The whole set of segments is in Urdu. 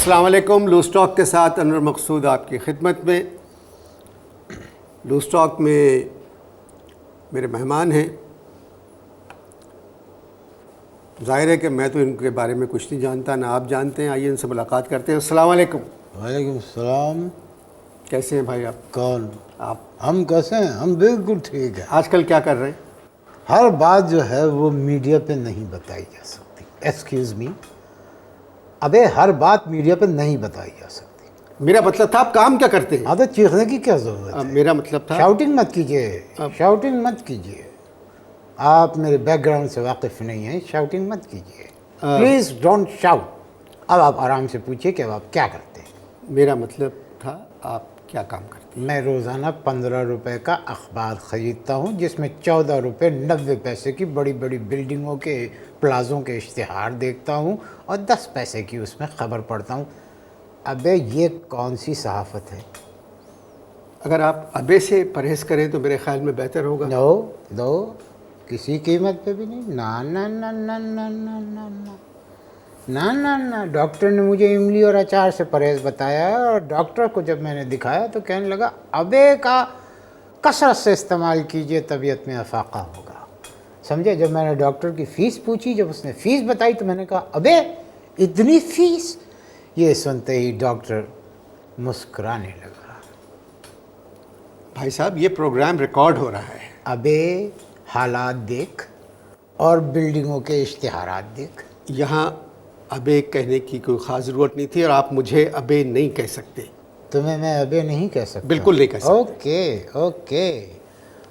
السلام علیکم. لوز ٹاک کے ساتھ انور مقصود آپ کی خدمت میں. لوز ٹاک میں میرے مہمان ہیں. ظاہر ہے کہ میں تو ان کے بارے میں کچھ نہیں جانتا، نہ آپ جانتے ہیں. آئیے ان سے ملاقات کرتے ہیں. السلام علیکم. وعلیکم السلام. کیسے ہیں بھائی آپ؟ کون؟ آپ. ہم کیسے ہیں؟ ہم بالکل ٹھیک ہیں. آج کل کیا کر رہے ہیں؟ ہر بات جو ہے وہ میڈیا پہ نہیں بتائی جا سکتی. ایکسکیوز می، ابے ہر بات میڈیا پہ نہیں بتائی جا سکتی. میرا مطلب تھا آپ کام کیا کرتے ہیں؟ ہاں تو چیخنے کی کیا ضرورت ہے؟ میرا مطلب تھا شاؤٹنگ مت کیجیے، شاؤٹنگ مت کیجیے. آپ میرے بیک گراؤنڈ سے واقف نہیں ہیں، شاؤٹنگ مت کیجیے. Please don't shout. اب آپ آرام سے پوچھیے کہ اب آپ کیا کرتے ہیں. میرا مطلب تھا آپ کیا کام کرتے ہیں؟ میں روزانہ 15 روپے کا اخبار خریدتا ہوں، جس میں 14 روپے 90 پیسے کی بڑی بڑی بلڈنگوں کے پلازوں کے اشتہار دیکھتا ہوں اور 10 پیسے کی اس میں خبر پڑھتا ہوں. ابے یہ کون سی صحافت ہے؟ اگر آپ ابے سے پرہیز کریں تو میرے خیال میں بہتر ہوگا. دو کسی قیمت پہ بھی نہیں. نا نا نا نا نا نا نا نا نا نا نا. ڈاکٹر نے مجھے املی اور اچار سے پرہیز بتایا ہے، اور ڈاکٹر کو جب میں نے دکھایا تو کہنے لگا ابے کا کثرت سے استعمال کیجئے، طبیعت میں افاقہ ہوگا. سمجھے؟ جب میں نے ڈاکٹر کی فیس پوچھی، جب اس نے فیس بتائی تو میں نے کہا ابے اتنی فیس. یہ سنتے ہی ڈاکٹر مسکرانے لگا. بھائی صاحب یہ پروگرام ریکارڈ ہو رہا ہے. ابے حالات دیکھ اور بلڈنگوں کے اشتہارات دیکھ. یہاں ابے کہنے کی کوئی خاص ضرورت نہیں تھی، اور آپ مجھے ابے نہیں کہہ سکتے. تمہیں میں ابے نہیں کہہ سکتا؟ بالکل نہیں کہہ سکتے. Okay okay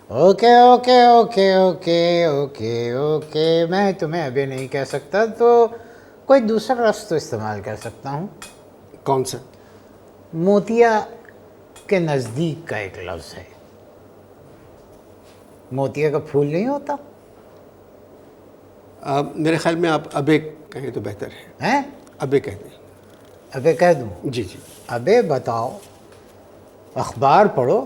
okay okay okay okay okay okay. میں تمہیں ابے نہیں کہہ سکتا تو کوئی دوسرا لفظ تو استعمال کر سکتا ہوں. کون سا؟ موتیا کے نزدیک کا ایک لفظ ہے. موتیا کا پھول نہیں ہوتا؟ میرے خیال میں آپ ابے کہیں تو بہتر ہے. ہیں؟ ابے کہہ دیں. ابے کہہ دوں؟ جی جی. ابے بتاؤ، اخبار پڑھو،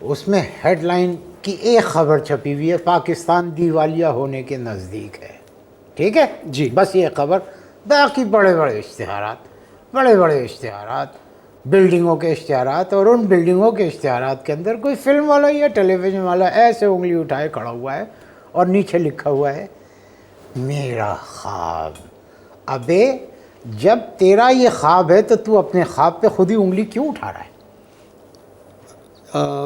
اس میں ہیڈ لائن کی ایک خبر چھپی ہوئی ہے، پاکستان دیوالیہ ہونے کے نزدیک ہے. ٹھیک ہے جی. بس یہ خبر. باقی بڑے بڑے اشتہارات، بلڈنگوں کے اشتہارات، اور ان بلڈنگوں کے اشتہارات کے اندر کوئی فلم والا یا ٹیلی ویژن والا ایسے انگلی اٹھائے کھڑا ہوا ہے اور نیچے لکھا ہوا ہے میرا خواب. ابے جب تیرا یہ خواب ہے تو اپنے خواب پہ خود ہی انگلی کیوں اٹھا رہا ہے؟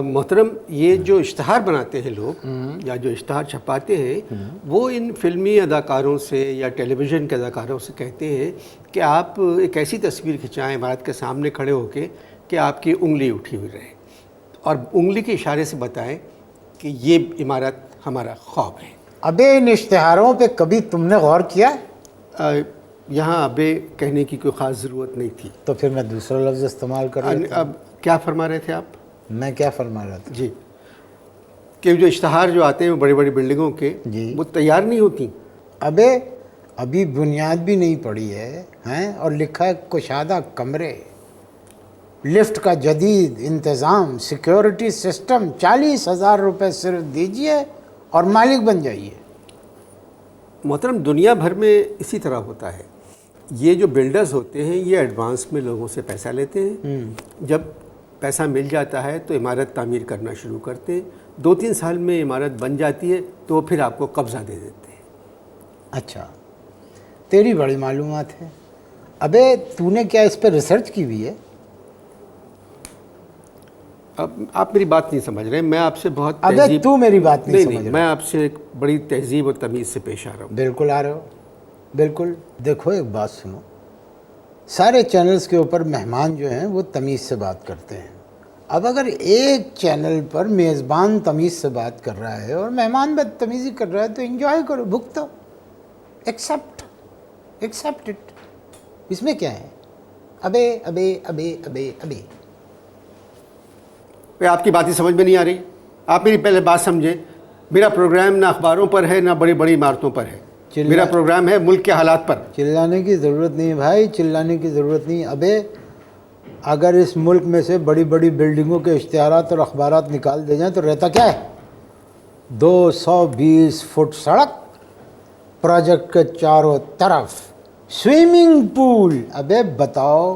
محترم، یہ جو اشتہار بناتے ہیں لوگ یا جو اشتہار چھپاتے ہیں، وہ ان فلمی اداکاروں سے یا ٹیلی ویژن کے اداکاروں سے کہتے ہیں کہ آپ ایک ایسی تصویر کھنچائیں عمارت کے سامنے کھڑے ہو کے کہ آپ کی انگلی اٹھی ہوئی رہے، اور انگلی کے اشارے سے بتائیں کہ یہ عمارت ہمارا خواب ہے. ابے ان اشتہاروں پہ کبھی تم نے غور کیا؟ یہاں ابے کہنے کی کوئی خاص ضرورت نہیں تھی. تو پھر میں دوسرا لفظ استعمال کر رہا تھا. اب کیا فرما رہے تھے آپ؟ میں کیا فرما رہا تھا؟ جی، کہ جو اشتہار جو آتے ہیں وہ بڑی بڑی بلڈنگوں کے، جی، وہ تیار نہیں ہوتی. ابے ابھی بنیاد بھی نہیں پڑی ہے ہیں، اور لکھا ہے کشادہ کمرے، لفٹ کا جدید انتظام، سیکیورٹی سسٹم، 40,000 روپے صرف دیجئے اور مالک بن جائیے. محترم، دنیا بھر میں اسی طرح ہوتا ہے. یہ جو بلڈرز ہوتے ہیں یہ ایڈوانس میں لوگوں سے پیسہ لیتے ہیں. جب پیسہ مل جاتا ہے تو عمارت تعمیر کرنا شروع کرتے ہیں. 2-3 سال میں عمارت بن جاتی ہے تو پھر آپ کو قبضہ دے دیتے ہیں. اچھا، تیری بڑی معلومات ہے. ابے تو نے کیا اس پہ ریسرچ کی ہوئی ہے؟ اب آپ میری بات نہیں سمجھ رہے. میں آپ سے بہت ابے تو میری بات نہیں سمجھ نہیں، رہا. میں آپ سے ایک بڑی تہذیب اور تمیز سے پیش آ رہا ہوں. بالکل آ رہے ہو، بالکل. دیکھو ایک بات سنو، سارے چینلز کے اوپر مہمان جو ہیں وہ تمیز سے بات کرتے ہیں. اب اگر ایک چینل پر میزبان تمیز سے بات کر رہا ہے اور مہمان بدتمیزی کر رہا ہے تو انجوائے کرو، بھگتو، ایکسیپٹ اٹ. اس میں کیا ہے؟ ابے ابے ابے ابے ابے. آپ کی بات ہی سمجھ میں نہیں آ رہی. آپ میری پہلے بات سمجھیں. میرا پروگرام نہ اخباروں پر ہے نہ بڑی بڑی عمارتوں پر ہے. میرا پروگرام ہے ملک کے حالات پر. چلانے کی ضرورت نہیں ہے بھائی، چلانے کی ضرورت نہیں. ابے اگر اس ملک میں سے بڑی بڑی بلڈنگوں کے اشتہارات اور اخبارات نکال دے جائیں تو رہتا کیا ہے؟ 220 فٹ سڑک، پروجیکٹ کے چاروں طرف سوئمنگ پول. ابے بتاؤ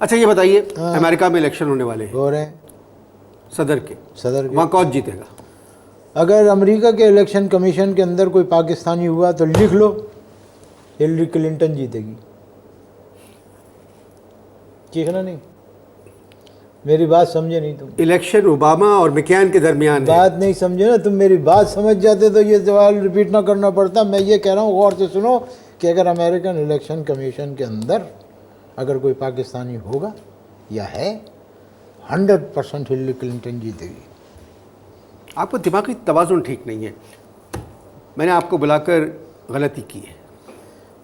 اچھا یہ بتائیے امریکہ میں الیکشن ہونے والے ہیں ہو رہے ہیں صدر کے، صدر کے. وہاں کون جیتے گا؟ اگر امریکہ کے الیکشن کمیشن کے اندر کوئی پاکستانی ہوا تو لکھ لو ہلری کلنٹن جیتے گی. چیخنا نہیں، میری بات سمجھے نہیں تم. الیکشن اوباما اور مکین کے درمیان ہے. بات نہیں سمجھے نا تم، میری بات سمجھ جاتے تو یہ سوال ریپیٹ نہ کرنا پڑتا. میں یہ کہہ رہا ہوں غور سے سنو کہ اگر امریکن الیکشن کمیشن کے اندر اگر کوئی پاکستانی ہوگا یا ہے 100% ہلری کلنٹن جیتے گی. آپ کو دماغی توازن ٹھیک نہیں ہے. میں نے آپ کو بلا کر غلطی کی ہے.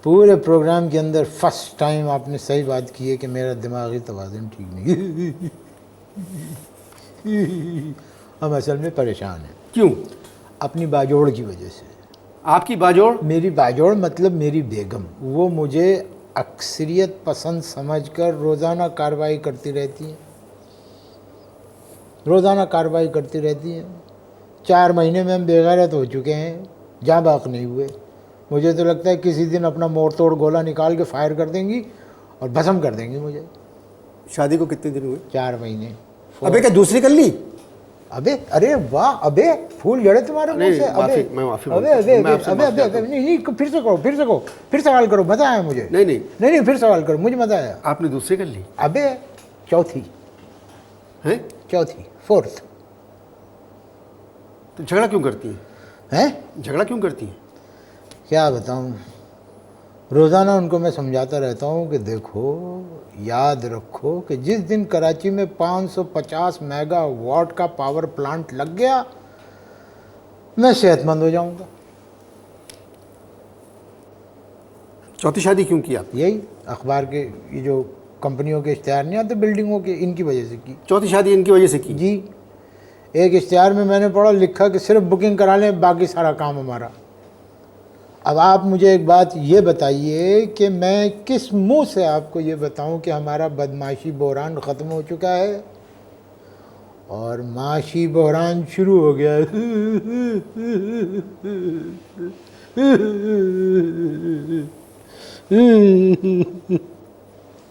پورے پروگرام کے اندر فرسٹ ٹائم آپ نے صحیح بات کی ہے کہ میرا دماغی توازن ٹھیک نہیں. ہم اصل میں پریشان ہیں. کیوں؟ اپنی باجوڑ کی وجہ سے. آپ کی باجوڑ؟ میری باجوڑ مطلب میری بیگم. وہ مجھے اکثریت پسند سمجھ کر روزانہ کارروائی کرتی رہتی ہیں، روزانہ کارروائی کرتی رہتی ہیں. 4 مہینے میں ہم بے غیرت ہو چکے ہیں، جاں باق نہیں ہوئے. مجھے تو لگتا ہے کسی دن اپنا موڑ توڑ گولا نکال کے فائر کر دیں گی اور بھسم کر دیں گی مجھے. شادی کو کتنے دن ہوئے؟ 4 مہینے. ابے کیا دوسری کر لی؟ ابے ارے واہ، ابے پھول جڑے تمہارے منہ سے. ابے میں معافی ابے ابے ابے ابے نہیں، پھر سے کرو، پھر سے کہو، پھر سوال کرو. مزہ آیا مجھے. نہیں پھر سوال کرو، مجھے مزہ آیا. آپ نے دوسری کر لی؟ ابے چوتھی ہیں؟ چوتھی، 4th. تو جھگڑا کیوں کرتی ہیں؟ ہیں؟ جھگڑا کیوں کرتی ہیں؟ کیا بتاؤں، روزانہ ان کو میں سمجھاتا رہتا ہوں کہ دیکھو یاد رکھو کہ جس دن کراچی میں 550 میگا واٹ کا پاور پلانٹ لگ گیا میں صحت مند ہو جاؤں گا. چوتھی شادی کیوں کی آپ؟ یہی اخبار کے یہ جو کمپنیوں کے اشتہار نہیں آتے بلڈنگوں کے، ان کی وجہ سے کی. چوتھی شادی ان کی وجہ سے کی؟ جی. ایک اشتہار میں نے پڑھا لکھا کہ صرف بکنگ کرا لیں، باقی سارا کام ہمارا. اب آپ مجھے ایک بات یہ بتائیے کہ میں کس منہ سے آپ کو یہ بتاؤں کہ ہمارا بدمعاشی بحران ختم ہو چکا ہے اور معاشی بحران شروع ہو گیا ہے.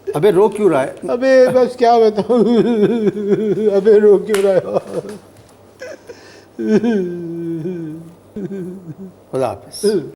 ابے رو کیوں رہا ہے؟ ابے بس کیا بتاؤں، ابے رو کیوں رہا ہے. خدا حافظ.